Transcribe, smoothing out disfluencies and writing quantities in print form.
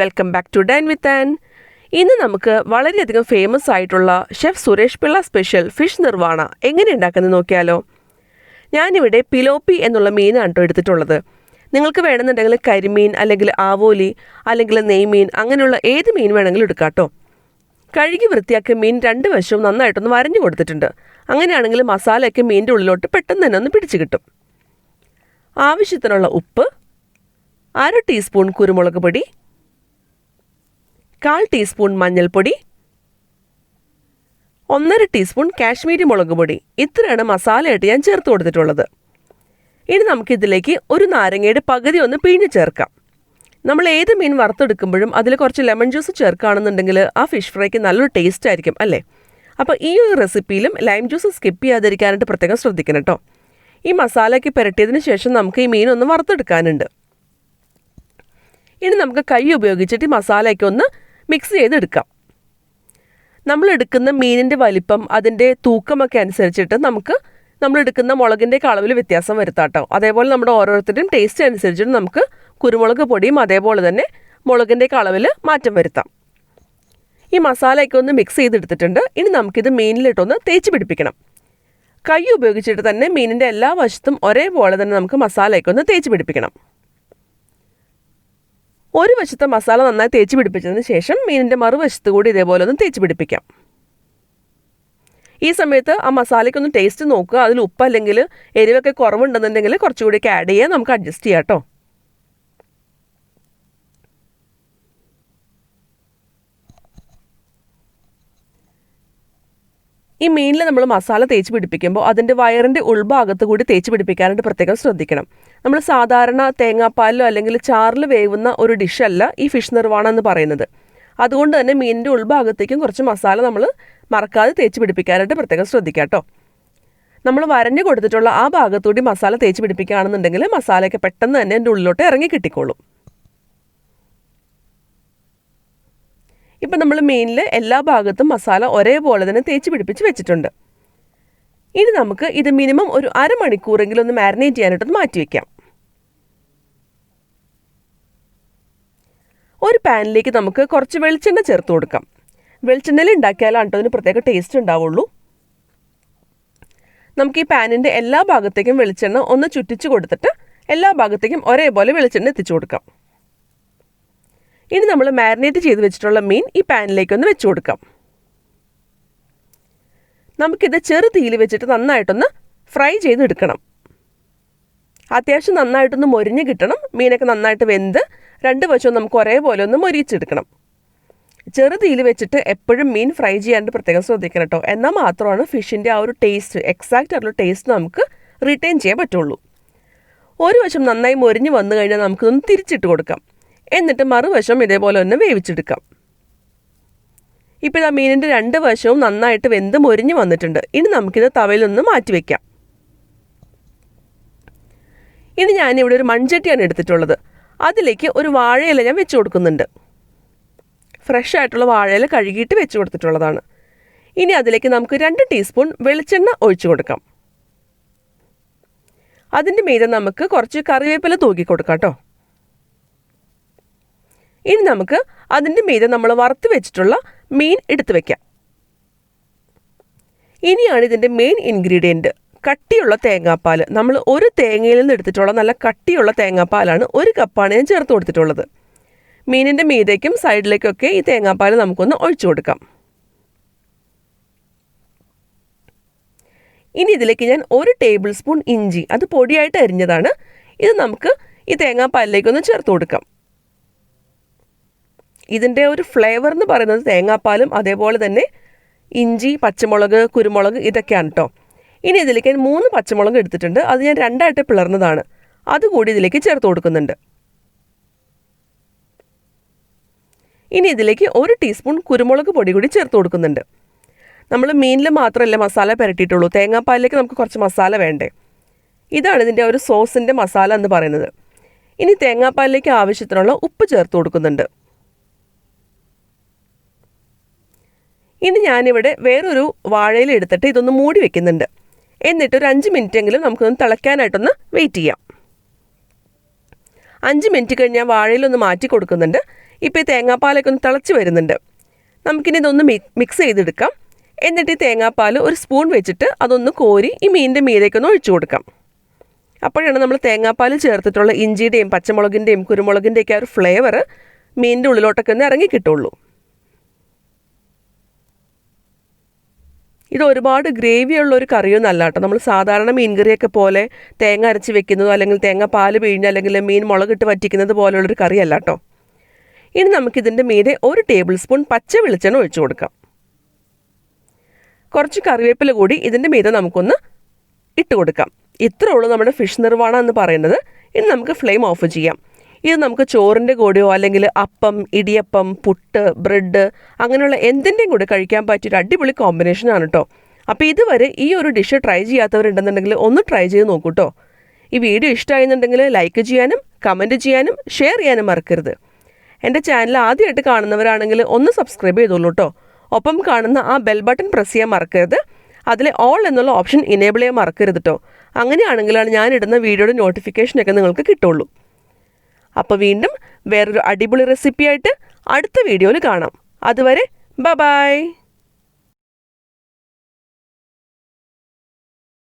Welcome back to dine with Ann. ഇന്ന് നമുക്ക് വളരെയധികം ഫേമസ് ആയിട്ടുള്ള chef Suresh Pillai special fish nirvana എങ്ങനെ ഉണ്ടാക്കുന്നത് നോക്കിയാലോ. ഞാനിവിടെ പിലോപ്പി എന്നുള്ള മീനാണ് കേട്ടോ എടുത്തിട്ടുള്ളത്. നിങ്ങൾക്ക് വേണമെന്നുണ്ടെങ്കിൽ കരിമീൻ അല്ലെങ്കിൽ ആവോലി അല്ലെങ്കിൽ നെയ്മീൻ അങ്ങനെയുള്ള ഏത് മീൻ വേണമെങ്കിലും എടുക്കാം കേട്ടോ. കഴുകി വൃത്തിയാക്കിയ മീൻ രണ്ട് വശവും നന്നായിട്ടൊന്ന് വരഞ്ഞു കൊടുത്തിട്ടുണ്ട്. അങ്ങനെയാണെങ്കിൽ മസാലയൊക്കെ മീനിൻ്റെ ഉള്ളിലോട്ട് പെട്ടെന്ന് തന്നെ ഒന്ന് പിടിച്ച് കിട്ടും. ആവശ്യത്തിനുള്ള ഉപ്പ്, 1/2 ടീസ്പൂൺ കുരുമുളക് പൊടി, 1/4 ടീസ്പൂൺ മഞ്ഞൾപ്പൊടി, 1/2 ടീസ്പൂൺ കാശ്മീരി മുളക് പൊടി. ഇത്രയാണ് മസാലയായിട്ട് ഞാൻ ചേർത്ത് കൊടുത്തിട്ടുള്ളത്. ഇനി നമുക്കിതിലേക്ക് ഒരു നാരങ്ങയുടെ പകുതി ഒന്ന് പിഴിഞ്ഞ് ചേർക്കാം. നമ്മൾ ഏത് മീൻ വറുത്തെടുക്കുമ്പോഴും അതിൽ കുറച്ച് ലെമൺ ജ്യൂസ് ചേർക്കുകയാണെന്നുണ്ടെങ്കിൽ ആ ഫിഷ് ഫ്രൈക്ക് നല്ലൊരു ടേസ്റ്റ് ആയിരിക്കും അല്ലേ. അപ്പോൾ ഈ ഒരു റെസിപ്പിയിലും ലൈം ജ്യൂസ് സ്കിപ്പ് ചെയ്യാതിരിക്കാനായിട്ട് പ്രത്യേകം ശ്രദ്ധിക്കണം കേട്ടോ. ഈ മസാലയ്ക്ക് പുരട്ടിയതിന് ശേഷം നമുക്ക് ഈ മീനൊന്ന് വറുത്തെടുക്കാനുണ്ട്. ഇനി നമുക്ക് കൈ ഉപയോഗിച്ചിട്ട് ഈ മസാലയൊക്കെ ഒന്ന് മിക്സ് ചെയ്തെടുക്കാം. നമ്മളെടുക്കുന്ന മീനിൻ്റെ വലിപ്പം അതിൻ്റെ തൂക്കമൊക്കെ അനുസരിച്ചിട്ട് നമ്മളെടുക്കുന്ന മുളകിൻ്റെ അളവിൽ വ്യത്യാസം വരുത്താം കേട്ടോ. അതേപോലെ നമ്മുടെ ഓരോരുത്തരുടെയും ടേസ്റ്റ് അനുസരിച്ചിട്ട് നമുക്ക് കുരുമുളക് പൊടിയും അതേപോലെ തന്നെ മുളകിൻ്റെ അളവിൽ മാറ്റം വരുത്താം. ഈ മസാലയൊക്കെ ഒന്ന് മിക്സ് ചെയ്തെടുത്തിട്ടുണ്ട്. ഇനി നമുക്കിത് മീനിലിട്ടൊന്ന് തേച്ച് പിടിപ്പിക്കണം. കൈ ഉപയോഗിച്ചിട്ട് തന്നെ മീനിൻ്റെ എല്ലാ വശത്തും ഒരേപോലെ തന്നെ നമുക്ക് മസാലയൊക്കെ ഒന്ന് തേച്ച് പിടിപ്പിക്കണം. ഒരു വശത്തെ മസാല നന്നായി തേച്ച് പിടിപ്പിച്ചതിന് ശേഷം മീനിൻ്റെ മറുവശത്ത് കൂടി ഇതേപോലെ ഒന്ന് തേച്ച് പിടിപ്പിക്കാം. ഈ സമയത്ത് ആ മസാലയ്ക്കൊന്ന് ടേസ്റ്റ് നോക്കുക. അതിൽ ഉപ്പ് അല്ലെങ്കിൽ എരിവൊക്കെ കുറവുണ്ടെന്നുണ്ടെങ്കിൽ കുറച്ചുകൂടിയൊക്കെ ആഡ് ചെയ്യാൻ നമുക്ക് അഡ്ജസ്റ്റ് ചെയ്യാം കേട്ടോ. ഈ മീനിൽ നമ്മൾ മസാല തേച്ച് പിടിപ്പിക്കുമ്പോൾ അതിൻ്റെ വയറിൻ്റെ ഉൾഭാഗത്ത് കൂടി തേച്ച് പിടിപ്പിക്കാനായിട്ട് പ്രത്യേകം ശ്രദ്ധിക്കണം. നമ്മൾ സാധാരണ തേങ്ങാപ്പാലിലോ അല്ലെങ്കിൽ ചാറിൽ വേവുന്ന ഒരു ഡിഷല്ല ഈ ഫിഷ് നിർവാണ എന്ന് പറയുന്നത്. അതുകൊണ്ട് തന്നെ മീനിൻ്റെ ഉൾഭാഗത്തേക്കും കുറച്ച് മസാല നമ്മൾ മറക്കാതെ തേച്ച് പിടിപ്പിക്കാനായിട്ട് പ്രത്യേകം ശ്രദ്ധിക്കാം കേട്ടോ. നമ്മൾ വരഞ്ഞു കൊടുത്തിട്ടുള്ള ആ ഭാഗത്തുകൂടി മസാല തേച്ച് പിടിപ്പിക്കുകയാണെന്നുണ്ടെങ്കിൽ മസാലയൊക്കെ പെട്ടെന്ന് തന്നെ എൻ്റെ ഉള്ളിലോട്ട് ഇറങ്ങി കിട്ടിക്കോളും. ഇപ്പം നമ്മൾ മീനിൽ എല്ലാ ഭാഗത്തും മസാല ഒരേപോലെ തന്നെ തേച്ച് പിടിപ്പിച്ച് വെച്ചിട്ടുണ്ട്. ഇനി നമുക്ക് ഇത് മിനിമം ഒരു അരമണിക്കൂറെങ്കിലും ഒന്ന് മാരിനേറ്റ് ചെയ്യാനായിട്ടൊന്ന് മാറ്റി വയ്ക്കാം. ഒരു പാനിലേക്ക് നമുക്ക് കുറച്ച് വെളിച്ചെണ്ണ ചേർത്ത് കൊടുക്കാം. വെളിച്ചെണ്ണയിൽ ഉണ്ടാക്കിയാലാണ് കേട്ടോ അതിന് പ്രത്യേക ടേസ്റ്റ് ഉണ്ടാവുള്ളൂ. നമുക്ക് ഈ പാനിൻ്റെ എല്ലാ ഭാഗത്തേക്കും വെളിച്ചെണ്ണ ഒന്ന് ചുറ്റിച്ച് കൊടുത്തിട്ട് എല്ലാ ഭാഗത്തേക്കും ഒരേപോലെ വെളിച്ചെണ്ണ എത്തിച്ചു കൊടുക്കാം. ഇനി നമ്മൾ മാരിനേറ്റ് ചെയ്ത് വെച്ചിട്ടുള്ള മീൻ ഈ പാനിലേക്കൊന്ന് വെച്ച് കൊടുക്കാം. നമുക്കിത് ചെറു തീയിൽ വെച്ചിട്ട് നന്നായിട്ടൊന്ന് ഫ്രൈ ചെയ്തെടുക്കണം. അത്യാവശ്യം നന്നായിട്ടൊന്ന് മൊരിഞ്ഞ് കിട്ടണം. മീനൊക്കെ നന്നായിട്ട് വെന്ത് രണ്ട് വശവും നമുക്ക് ഒരേപോലെ ഒന്ന് മൊരിച്ചെടുക്കണം. ചെറു തീയിൽ വെച്ചിട്ട് എപ്പോഴും മീൻ ഫ്രൈ ചെയ്യാണ്ട് പ്രത്യേകം ശ്രദ്ധിക്കണം കേട്ടോ. എന്നാൽ മാത്രമാണ് ഫിഷിൻ്റെ ആ ഒരു ടേസ്റ്റ്, എക്സാക്റ്റ് ആയിട്ടുള്ള ടേസ്റ്റ് നമുക്ക് റിട്ടേൺ ചെയ്യാൻ പറ്റുള്ളൂ. ഒരു വശം നന്നായി മൊരിഞ്ഞ് വന്നു കഴിഞ്ഞാൽ നമുക്കൊന്ന് തിരിച്ചിട്ട് കൊടുക്കാം. എന്നിട്ട് മറുവശം ഇതേപോലെ ഒന്ന് വേവിച്ചെടുക്കാം. ഇപ്പോൾ ഇതാ മീനിൻ്റെ രണ്ട് വശവും നന്നായിട്ട് വെന്ത് മൊരിഞ്ഞ് വന്നിട്ടുണ്ട്. ഇനി നമുക്കിത് തവയിലൊന്ന് മാറ്റി വയ്ക്കാം. ഇനി ഞാനിവിടെ ഒരു മൺചട്ടിയാണ് എടുത്തിട്ടുള്ളത്. അതിലേക്ക് ഒരു വാഴയില ഞാൻ വെച്ച് കൊടുക്കുന്നുണ്ട്. ഫ്രഷ് ആയിട്ടുള്ള വാഴയില കഴുകിയിട്ട് വെച്ച് കൊടുത്തിട്ടുള്ളതാണ്. ഇനി അതിലേക്ക് നമുക്ക് 2 ടീസ്പൂൺ വെളിച്ചെണ്ണ ഒഴിച്ചു കൊടുക്കാം. അതിൻ്റെ മീതെ നമുക്ക് കുറച്ച് കറിവേപ്പില തൂക്കി കൊടുക്കാം കേട്ടോ. ഇനി നമുക്ക് അതിൻ്റെ മീതെ നമ്മൾ വറുത്ത് വെച്ചിട്ടുള്ള മീൻ എടുത്ത് വയ്ക്കാം. ഇനിയാണ് ഇതിൻ്റെ മെയിൻ ഇൻഗ്രീഡിയൻറ്റ്, കട്ടിയുള്ള തേങ്ങാപ്പാൽ. നമ്മൾ ഒരു തേങ്ങയിൽ നിന്ന് എടുത്തിട്ടുള്ള നല്ല കട്ടിയുള്ള തേങ്ങാപ്പാലാണ് 1 കപ്പാണ് ഞാൻ ചേർത്ത് കൊടുത്തിട്ടുള്ളത്. മീനിൻ്റെ മീതേക്കും സൈഡിലേക്കൊക്കെ ഈ തേങ്ങാപ്പാൽ നമുക്കൊന്ന് ഒഴിച്ചു കൊടുക്കാം. ഇനി ഇതിലേക്ക് ഞാൻ 1 ടേബിൾ സ്പൂൺ ഇഞ്ചി, അത് പൊടിയായിട്ട് അരിഞ്ഞതാണ്, ഇത് നമുക്ക് ഈ തേങ്ങാപ്പാലിലേക്കൊന്ന് ചേർത്ത് കൊടുക്കാം. ഇതിൻ്റെ ഒരു ഫ്ലേവർ എന്ന് പറയുന്നത് തേങ്ങാപ്പാലും അതേപോലെ തന്നെ ഇഞ്ചി, പച്ചമുളക്, കുരുമുളക് ഇതൊക്കെയാണ് കേട്ടോ. ഇനി ഇതിലേക്ക് 3 പച്ചമുളക് എടുത്തിട്ടുണ്ട്. അത് ഞാൻ 2ആയിട്ട് പിളർന്നതാണ്. അതുകൂടി ഇതിലേക്ക് ചേർത്ത് കൊടുക്കുന്നുണ്ട്. ഇനി ഇതിലേക്ക് 1 ടീസ്പൂൺ കുരുമുളക് പൊടി കൂടി ചേർത്ത് കൊടുക്കുന്നുണ്ട്. നമ്മൾ മീനിൽ മാത്രമല്ല മസാല പുരട്ടിയിട്ടുള്ളൂ, തേങ്ങാപ്പാലിലേക്ക് നമുക്ക് കുറച്ച് മസാല വേണ്ടേ. ഇതാണ് ഇതിൻ്റെ ഒരു സോസിൻ്റെ മസാല എന്ന് പറയുന്നത്. ഇനി തേങ്ങാപ്പാലിലേക്ക് ആവശ്യത്തിനുള്ള ഉപ്പ് ചേർത്ത് കൊടുക്കുന്നുണ്ട്. ഇനി ഞാനിവിടെ വേറൊരു വാഴയില എടുത്തിട്ട് ഇതൊന്ന് മൂടി വെക്കുന്നുണ്ട്. എന്നിട്ട് ഒരു 5 മിനിറ്റെങ്കിലും നമുക്കൊന്ന് തിളയ്ക്കാനായിട്ടൊന്ന് വെയിറ്റ് ചെയ്യാം. 5 മിനിറ്റ് കഴിഞ്ഞ് ഞാൻ വാഴയിലൊന്ന് മാറ്റി കൊടുക്കുന്നുണ്ട്. ഇപ്പോൾ ഈ തേങ്ങാപ്പാലൊക്കെ ഒന്ന് തിളച്ച് വരുന്നുണ്ട്. നമുക്കിനി ഇതൊന്ന് മിക്സ് ചെയ്തെടുക്കാം. എന്നിട്ട് ഈ തേങ്ങാപ്പാൽ ഒരു സ്പൂൺ വെച്ചിട്ട് അതൊന്ന് കോരി ഈ മീനിൻ്റെ മീതേക്കൊന്ന് ഒഴിച്ചു കൊടുക്കാം. അപ്പോഴാണ് നമ്മൾ തേങ്ങാപ്പാൽ ചേർത്തിട്ടുള്ള ഇഞ്ചിയുടെയും പച്ചമുളകിൻ്റെയും കുരുമുളകിൻ്റെയൊക്കെ ആ ഒരു ഫ്ലേവർ മീനിൻ്റെ ഉള്ളിലോട്ടൊക്കെ ഒന്ന് ഇറങ്ങി കിട്ടുള്ളൂ. ഇത് ഒരുപാട് ഗ്രേവിയുള്ള ഒരു കറിയൊന്നും അല്ല കേട്ടോ. നമ്മൾ സാധാരണ മീൻ കറിയൊക്കെ പോലെ തേങ്ങ അരച്ച് വെക്കുന്നതോ അല്ലെങ്കിൽ തേങ്ങ പാൽ പിഴിഞ്ഞ് അല്ലെങ്കിൽ മീൻ മുളകിട്ട് വറ്റിക്കുന്നത് പോലുള്ളൊരു കറിയല്ല കേട്ടോ. ഇനി നമുക്കിതിൻ്റെ മീതെ 1 ടേബിൾ സ്പൂൺ പച്ച വെളിച്ചെണ്ണ ഒഴിച്ചു കൊടുക്കാം. കുറച്ച് കറിവേപ്പില കൂടി ഇതിൻ്റെ മീതെ നമുക്കൊന്ന് ഇട്ട് കൊടുക്കാം. ഇത്രേ ഉള്ളൂ നമ്മുടെ ഫിഷ് നിർവാണ എന്ന് പറയുന്നത്. ഇനി നമുക്ക് ഫ്ലെയിം ഓഫ് ചെയ്യാം. ഇത് നമുക്ക് ചോറിൻ്റെ കൂടെയോ അല്ലെങ്കിൽ അപ്പം, ഇടിയപ്പം, പുട്ട്, ബ്രെഡ് അങ്ങനെയുള്ള എന്തിൻ്റെയും കൂടെ കഴിക്കാൻ പറ്റിയൊരു അടിപൊളി കോമ്പിനേഷനാണ് കേട്ടോ. അപ്പോൾ ഇതുവരെ ഈ ഒരു ഡിഷ് ട്രൈ ചെയ്യാത്തവരുണ്ടെന്നുണ്ടെങ്കിൽ ഒന്ന് ട്രൈ ചെയ്ത് നോക്കൂ കേട്ടോ. ഈ വീഡിയോ ഇഷ്ടമായെന്നുണ്ടെങ്കിൽ ലൈക്ക് ചെയ്യാനും കമൻറ്റ് ചെയ്യാനും ഷെയർ ചെയ്യാനും മറക്കരുത്. എൻ്റെ ചാനൽ ആദ്യമായിട്ട് കാണുന്നവരാണെങ്കിൽ ഒന്ന് സബ്സ്ക്രൈബ് ചെയ്തോളൂ കേട്ടോ. ഒപ്പം കാണുന്ന ആ ബെൽ ബട്ടൺ പ്രസ് ചെയ്യാൻ മറക്കരുത്. അതിലെ ഓൾ എന്നുള്ള ഓപ്ഷൻ ഇനേബിൾ ചെയ്യാൻ മറക്കരുത് കേട്ടോ. അങ്ങനെയാണെങ്കിലാണ് ഞാനിടുന്ന വീഡിയോയുടെ നോട്ടിഫിക്കേഷനൊക്കെ നിങ്ങൾക്ക് കിട്ടുള്ളൂ. അപ്പോൾ വീണ്ടും വേറൊരു അടിപൊളി റെസിപ്പിയായിട്ട് അടുത്ത വീഡിയോയിൽ കാണാം. അതുവരെ ബൈ.